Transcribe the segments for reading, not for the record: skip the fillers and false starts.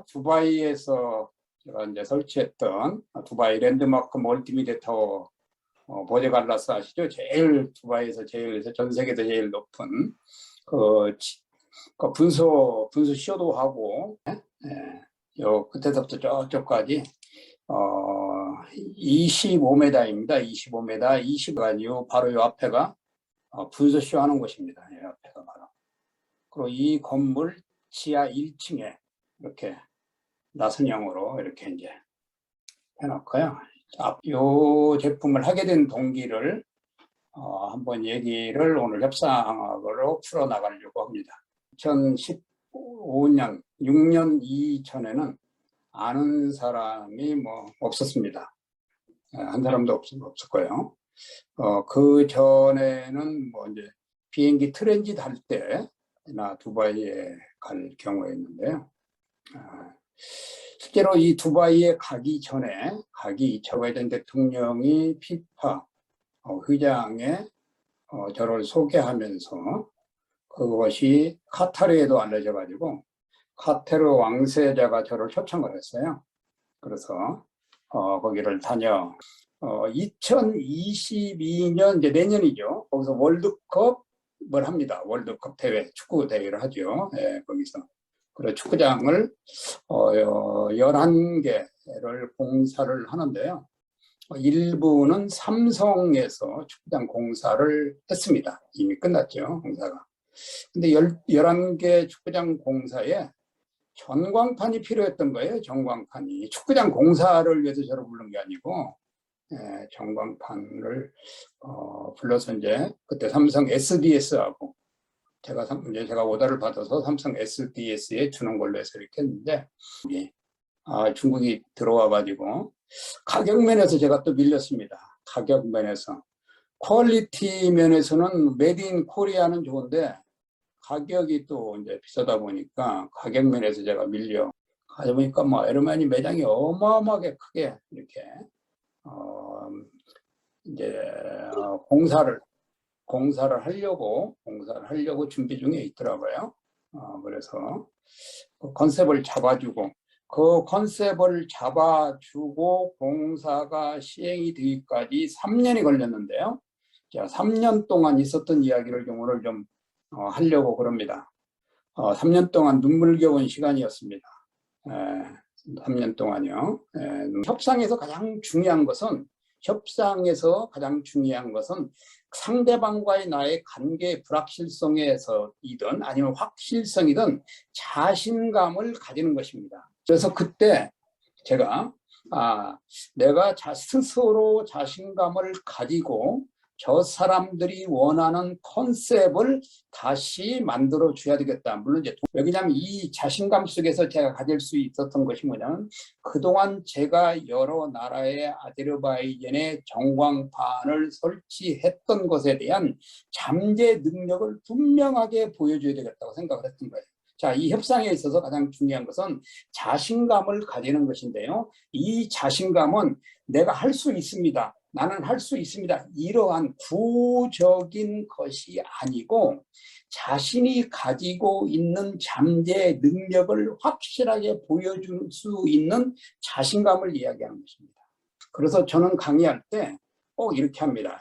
두바이에서 제가 이제 설치했던 두바이 랜드마크 멀티미디어 타워 버제 갈라스 아시죠? 제일 두바이에서 제일 전 세계에서 제일 높은 그 분수 쇼도하고 요 끝에서부터 저쪽까지 25m입니다. 25m, 20m 바로 요 앞에가 분수 쇼 하는 곳입니다. 이 앞에가 바로. 그리고 이 건물 지하 1층에 이렇게 나선형으로 이렇게 이제 해놓고요. 이 제품을 하게 된 동기를 한번 얘기를 오늘 협상으로 풀어나가려고 합니다. 2015년, 6년 이전에는 아는 사람이 뭐 없었습니다. 한 사람도 없었고요. 그 전에는 뭐 이제 비행기 트랜짓 할 때나 두바이에 갈 경우였는데요. 실제로 이 두바이에 가기 전에 조 바이든 대통령이 피파 회장에 저를 소개하면서 그것이 카타르에도 알려져 가지고 카타르 왕세자가 저를 초청을 했어요. 그래서 거기를 2022년 이제 내년이죠. 거기서 월드컵을 합니다. 월드컵 대회, 축구 대회를 하죠. 네, 거기서. 그리고 축구장을 11개를 공사를 하는데요. 일부는 삼성에서 축구장 공사를 했습니다. 이미 끝났죠, 공사가. 근데 11개 축구장 공사에 전광판이 필요했던 거예요. 전광판이. 축구장 공사를 위해서 저를 부른 게 아니고 전광판을 불러서 이제 그때 삼성 SDS하고 제가 오더를 받아서 삼성 SDS에 주는 걸로 해서 이렇게 했는데 중국이 들어와 가지고 가격 면에서 제가 또 밀렸습니다. 가격 면에서. 퀄리티 면에서는 메드 인 코리아는 좋은데 가격이 또 이제 비싸다 보니까 가격 면에서 제가 밀려 가다 보니까 뭐 에르마니 매장이 어마어마하게 크게 이렇게 이제 공사를 하려고 준비 중에 있더라고요. 그래서 그 컨셉을 잡아주고 공사가 시행이 되기까지 3년이 걸렸는데요. 자, 3년 동안 있었던 이야기를 좀 오늘 좀 하려고 그럽니다. 3년 동안 눈물겨운 시간이었습니다. 3년 동안요. 협상에서 가장 중요한 것은 상대방과의 나의 관계의 불확실성에서이든 아니면 확실성이든 자신감을 가지는 것입니다. 그래서 그때 제가 내가 스스로 자신감을 가지고 저 사람들이 원하는 컨셉을 다시 만들어 줘야 되겠다. 물론 이제 왜냐하면 이 자신감 속에서 제가 가질 수 있었던 것이 뭐냐면 그동안 제가 여러 나라의 아제르바이잔의 전광판을 설치했던 것에 대한 잠재 능력을 분명하게 보여줘야 되겠다고 생각을 했던 거예요. 자, 이 협상에 있어서 가장 중요한 것은 자신감을 가지는 것인데요. 이 자신감은 내가 할 수 있습니다. 나는 할 수 있습니다. 이러한 구적인 것이 아니고 자신이 가지고 있는 잠재 능력을 확실하게 보여줄 수 있는 자신감을 이야기하는 것입니다. 그래서 저는 강의할 때 꼭 이렇게 합니다.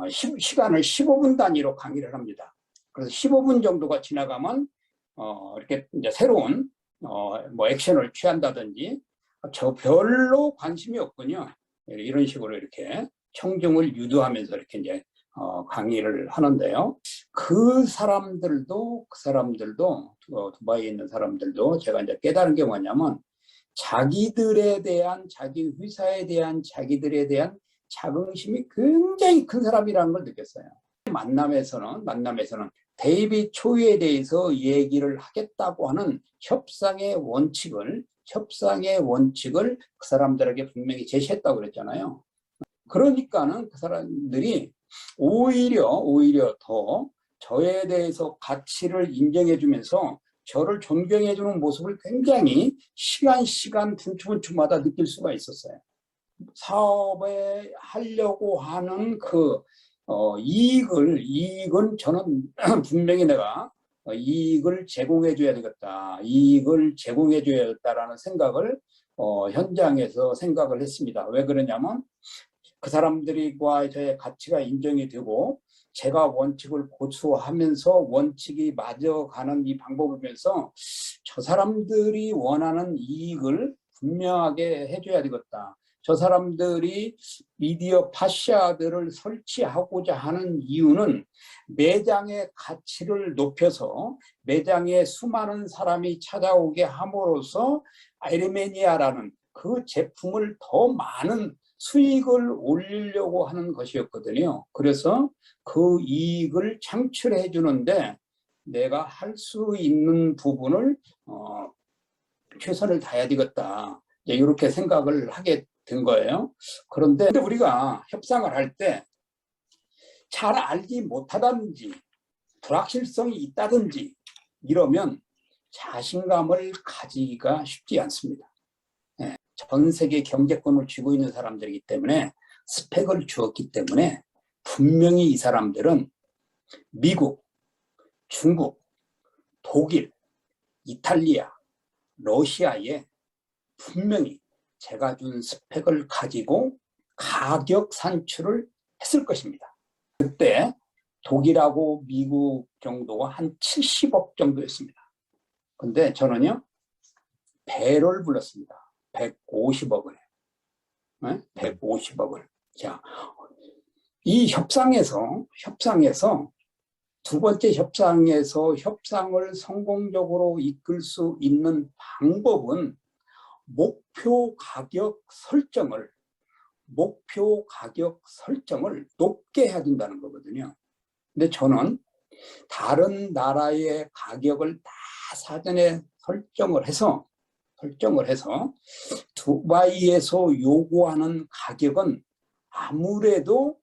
시간을 15분 단위로 강의를 합니다. 그래서 15분 정도가 지나가면 이렇게 이제 새로운 뭐 액션을 취한다든지 저 별로 관심이 없군요. 이런 식으로 이렇게 청중을 유도하면서 이렇게 이제 강의를 하는데요. 그 사람들도 두바이에 있는 사람들도 제가 이제 깨달은 게 뭐냐면 자기들에 대한 자기 회사에 대한 자기들에 대한 자긍심이 굉장히 큰 사람이라는 걸 느꼈어요. 만남에서는 데이빗 초이에 대해서 얘기를 하겠다고 하는 협상의 원칙을 그 사람들에게 분명히 제시했다고 그랬잖아요. 그러니까는 그 사람들이 오히려 더 저에 대해서 가치를 인정해 주면서 저를 존경해 주는 모습을 굉장히 시간 분초분초마다 느낄 수가 있었어요. 사업에 하려고 하는 그 이익은 저는 분명히 내가 이익을 제공해 줘야 되겠다. 이익을 제공해 줘야겠다라는 생각을 현장에서 생각을 했습니다. 왜 그러냐면 그 사람들과 저의 가치가 인정이 되고 제가 원칙을 고수하면서 원칙이 맞아가는 이 방법을 보면서 저 사람들이 원하는 이익을 분명하게 해줘야 되겠다. 저 사람들이 미디어 파시아들을 설치하고자 하는 이유는 매장의 가치를 높여서 매장에 수많은 사람이 찾아오게 함으로써 아이르메니아라는 그 제품을 더 많은 수익을 올리려고 하는 것이었거든요. 그래서 그 이익을 창출해 주는데 내가 할 수 있는 부분을 최선을 다해야 되겠다. 이렇게 생각을 하게 된 거예요. 그런데 우리가 협상을 할 때 잘 알지 못하다든지 불확실성이 있다든지 이러면 자신감을 가지기가 쉽지 않습니다. 전 세계 경제권을 쥐고 있는 사람들이기 때문에 스펙을 주었기 때문에 분명히 이 사람들은 미국, 중국, 독일, 이탈리아, 러시아에 분명히 제가 준 스펙을 가지고 가격 산출을 했을 것입니다. 그때 독일하고 미국 정도가 한 70억 정도였습니다. 근데 저는요, 배를 불렀습니다. 150억을. 150억을. 자, 이 협상에서 두 번째 협상에서 협상을 성공적으로 이끌 수 있는 방법은 목표 가격 설정을 높게 해야 된다는 거거든요. 근데 저는 다른 나라의 가격을 다 사전에 설정을 해서 두바이에서 요구하는 가격은 아무래도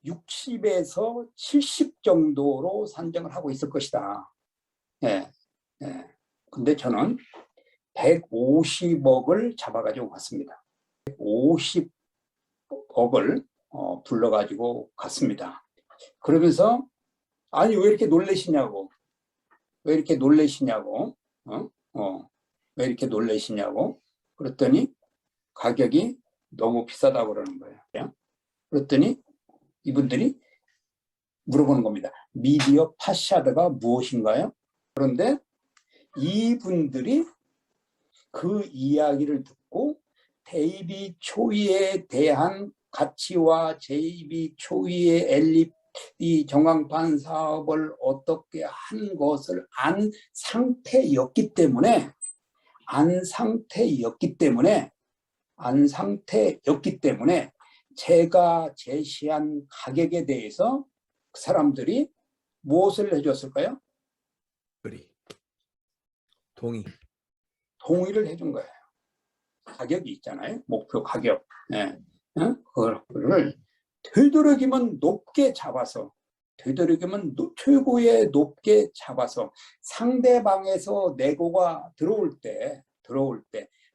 60에서 70 정도로 산정을 하고 있을 것이다. 예, 예. 근데 저는 150억을 잡아가지고 갔습니다. 150억을 불러가지고 갔습니다. 그러면서 아니 왜 이렇게 놀라시냐고 왜 이렇게 놀라시냐고 그랬더니 가격이 너무 비싸다고 그러는 거예요. 그랬더니 이분들이 물어보는 겁니다. 미디어 파샤드가 무엇인가요? 그런데 이분들이 그 이야기를 듣고 데이비 초이에 대한 가치와 데이비 초이의 LED 전광판 사업을 어떻게 한 것을 안 상태였기 때문에 제가 제시한 가격에 대해서 그 사람들이 무엇을 해줬을까요? 동의를 해준 거예요. 가격이 있잖아요. 목표 가격. 네. 그걸 되도록이면 높게 잡아서 최고의 높게 잡아서 상대방에서 내고가 들어올 때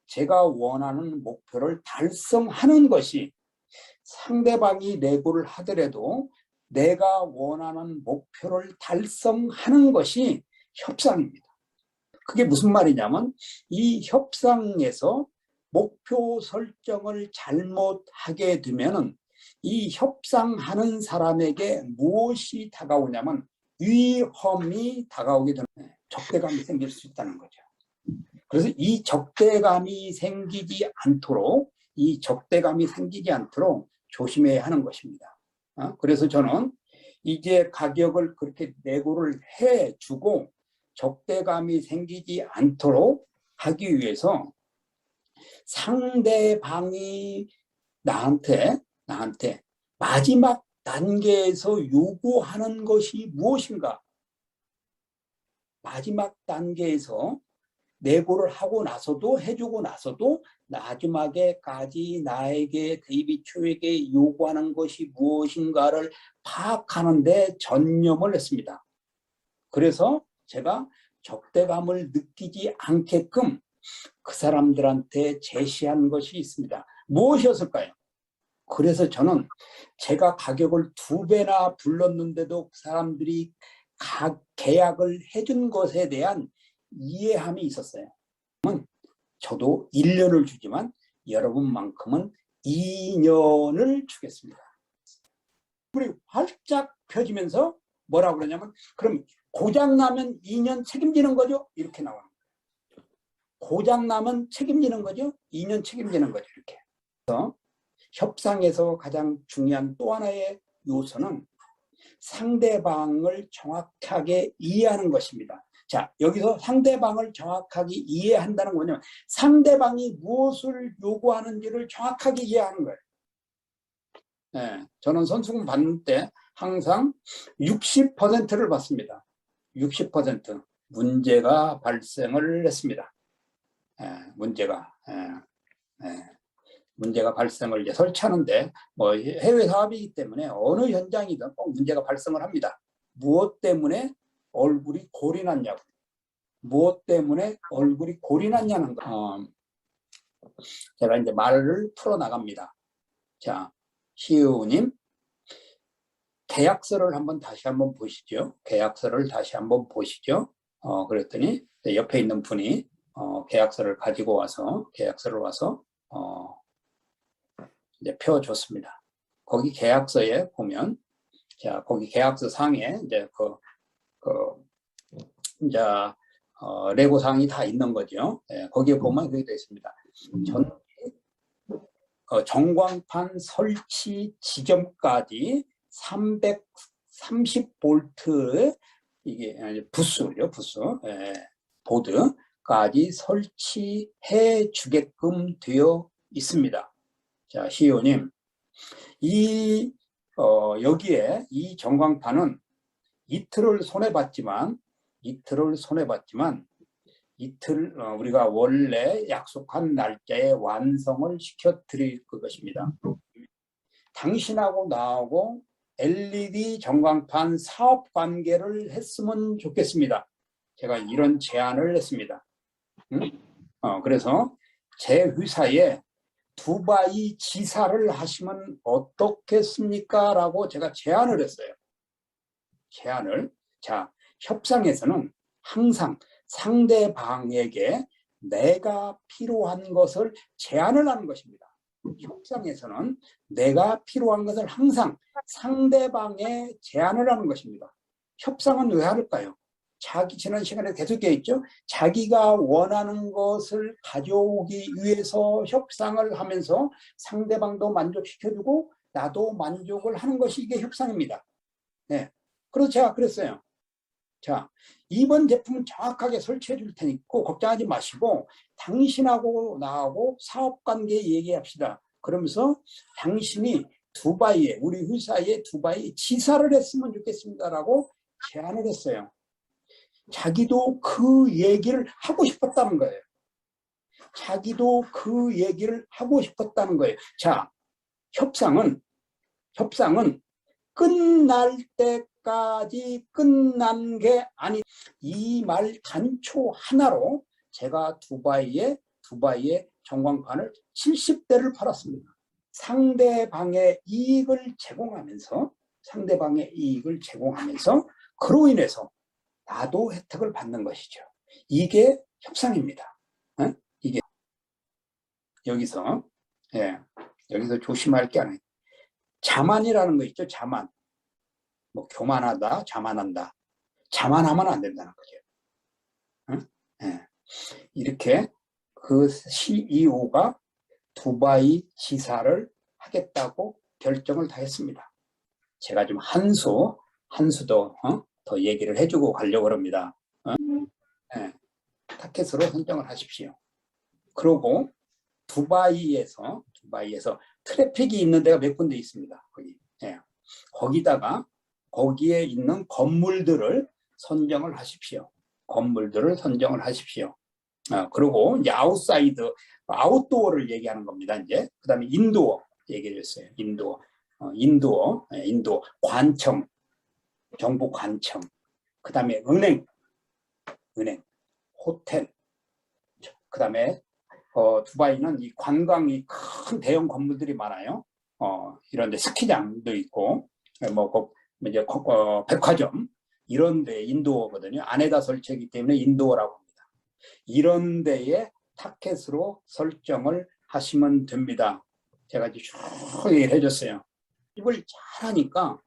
제가 원하는 목표를 달성하는 것이 상대방이 내고를 하더라도 내가 원하는 목표를 달성하는 것이 협상입니다. 그게 무슨 말이냐면 이 협상에서 목표 설정을 잘못하게 되면은 이 협상하는 사람에게 무엇이 다가오냐면 위험이 다가오게 되는 적대감이 생길 수 있다는 거죠. 그래서 이 적대감이 생기지 않도록 조심해야 하는 것입니다. 그래서 저는 이제 가격을 그렇게 내고를 해주고 적대감이 생기지 않도록 하기 위해서 상대방이 나한테 마지막 단계에서 요구하는 것이 무엇인가? 마지막 단계에서 내고를 하고 나서도 해주고 나서도 마지막에까지 나에게 데이비 초에게 요구하는 것이 무엇인가를 파악하는 데 전념을 했습니다. 그래서 제가 적대감을 느끼지 않게끔 그 사람들한테 제시한 것이 있습니다. 무엇이었을까요? 그래서 저는 제가 가격을 2배나 불렀는데도 그 사람들이 계약을 해준 것에 대한 이해함이 있었어요. 저도 1년을 주지만 여러분만큼은 2년을 주겠습니다. 우리 활짝 펴지면서 뭐라고 그러냐면, 그럼 고장나면 2년 책임지는 거죠? 이렇게 나와요. 고장나면 책임지는 거죠? 2년 책임지는 거죠. 이렇게. 그래서 협상에서 가장 중요한 또 하나의 요소는 상대방을 정확하게 이해하는 것입니다. 자, 여기서 상대방을 정확하게 이해한다는 거냐면 상대방이 무엇을 요구하는지를 정확하게 이해하는 거예요. 네, 저는 선수금 받는 때 항상 60%를 받습니다. 60% 문제가 발생을 했습니다. 문제가 발생을 이제 설치하는데 뭐 해외 사업이기 때문에 어느 현장이든 꼭 문제가 발생을 합니다. 무엇 때문에 얼굴이 골이 났냐고. 무엇 때문에 얼굴이 골이 났냐는 거. 제가 이제 말을 풀어 나갑니다. 자, 시우님, 계약서를 다시 한번 보시죠. 계약서를 다시 한번 보시죠. 그랬더니 옆에 있는 분이 계약서를 가지고 와서 이제 펴줬습니다. 거기 계약서에 보면, 자, 거기 계약서 상에 이제 이제 레고 사항이 다 있는 거죠. 네, 거기에 보면 그게 되어 있습니다. 전광판 설치 지점까지 330V 이게 부스죠, 부스. 보드까지 설치해 주게끔 되어 있습니다. 자, 시호님, 여기에 이 전광판은 이틀을 손해봤지만 우리가 원래 약속한 날짜에 완성을 시켜드릴 것입니다. 당신하고 나하고 LED 전광판 사업 관계를 했으면 좋겠습니다. 제가 이런 제안을 했습니다. 그래서 제 회사에 두바이 지사를 하시면 어떻겠습니까? 라고 제가 제안을 했어요. 자, 협상에서는 항상 상대방에게 내가 필요한 것을 제안을 하는 것입니다. 협상에서는 내가 필요한 것을 항상 상대방에 제안을 하는 것입니다. 협상은 왜 할까요? 지난 시간에 계속 얘기했죠. 자기가 원하는 것을 가져오기 위해서 협상을 하면서 상대방도 만족시켜주고 나도 만족을 하는 것이 이게 협상입니다. 네. 그래서 제가 그랬어요. 자, 이번 제품은 정확하게 설치해 줄 테니까 걱정하지 마시고 당신하고 나하고 사업관계 얘기합시다. 그러면서 당신이 두바이에, 우리 회사에 두바이 지사를 했으면 좋겠습니다라고 제안을 했어요. 자기도 그 얘기를 하고 싶었다는 거예요. 자, 협상은 끝날 때까지 끝난 게 아니, 이 말 단초 하나로 제가 두바이에 전광판을 70대를 팔았습니다. 상대방의 이익을 제공하면서 그로 인해서 나도 혜택을 받는 것이죠. 이게 협상입니다. 이게 여기서 조심할 게 아니에요. 자만이라는 거 있죠. 자만. 뭐 교만하다, 자만한다. 자만하면 안 된다는 거죠. 이렇게 그 CEO가 두바이 지사를 하겠다고 결정을 다 했습니다. 제가 좀 한 수도 더 얘기를 해주고 가려고 합니다. 타켓으로 선정을 하십시오. 그리고 두바이에서 트래픽이 있는 데가 몇 군데 있습니다. 거기에 있는 건물들을 선정을 하십시오. 그리고 이제 아웃도어를 얘기하는 겁니다. 이제 그다음에 인도어 얘기를 했어요. 인도어, 관청, 정부 관청, 그다음에 은행, 호텔, 그다음에 두바이는 이 관광이 큰 대형 건물들이 많아요. 이런데 스키장도 있고, 이제 백화점, 이런 데 인도어거든요. 안에다 설치하기 때문에 인도어라고 합니다. 이런 데에 타켓으로 설정을 하시면 됩니다. 제가 이제 쭉 얘기를 해줬어요. 이걸 잘하니까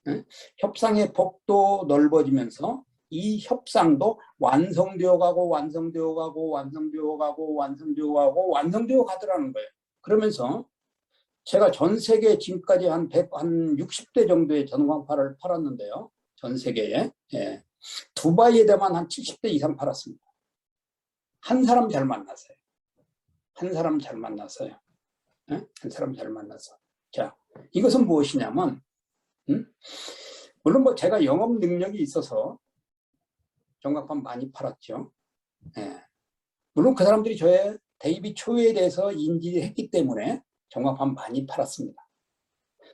예? 협상의 폭도 넓어지면서 이 협상도 완성되어 가고 완성되어 가고 완성되어 가고 완성되어 가고 완성되어 가더라는 거예요. 그러면서 제가 전 세계 지금까지 한 60대 정도의 전광판을 팔았는데요. 전 세계에. 예. 두바이에다만 한 70대 이상 팔았습니다. 한 사람 잘 만났어요. 한 사람 잘 만났어요. 예? 한 사람 잘 만나서. 자, 이것은 무엇이냐면, 물론 뭐 제가 영업 능력이 있어서 전광판 많이 팔았죠. 예. 물론 그 사람들이 저의 대입이 초회에 대해서 인지했기 때문에 전광판 많이 팔았습니다.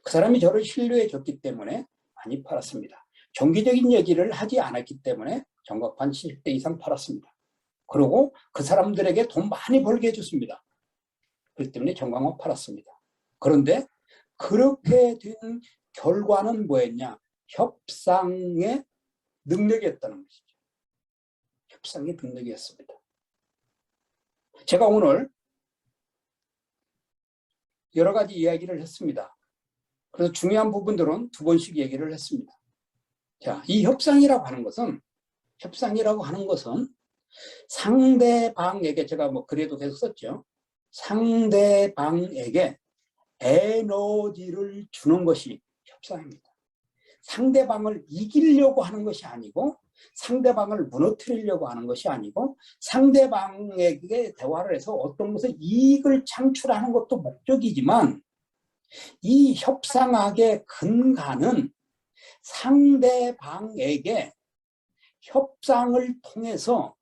그 사람이 저를 신뢰해 줬기 때문에 많이 팔았습니다. 정기적인 얘기를 하지 않았기 때문에 전광판 70대 이상 팔았습니다. 그리고 그 사람들에게 돈 많이 벌게 해줬습니다. 그렇기 때문에 전광판 팔았습니다. 그런데 그렇게 된 결과는 뭐였냐? 협상의 능력이었다는 것이죠. 협상의 능력이었습니다. 제가 오늘 여러 가지 이야기를 했습니다. 그래서 중요한 부분들은 2번씩 얘기를 했습니다. 자, 이 협상이라고 하는 것은 상대방에게, 제가 뭐 글에도 계속 썼죠. 상대방에게 에너지를 주는 것이 협상입니다. 상대방을 이기려고 하는 것이 아니고, 상대방을 무너뜨리려고 하는 것이 아니고, 상대방에게 대화를 해서 어떤 것을 이익을 창출하는 것도 목적이지만, 이 협상학의 근간은 상대방에게 협상을 통해서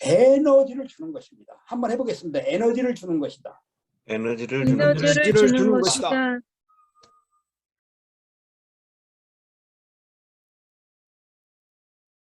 에너지를 주는 것입니다. 한번 해보겠습니다. 에너지를 주는 것이다. 에너지를 주는 것이다.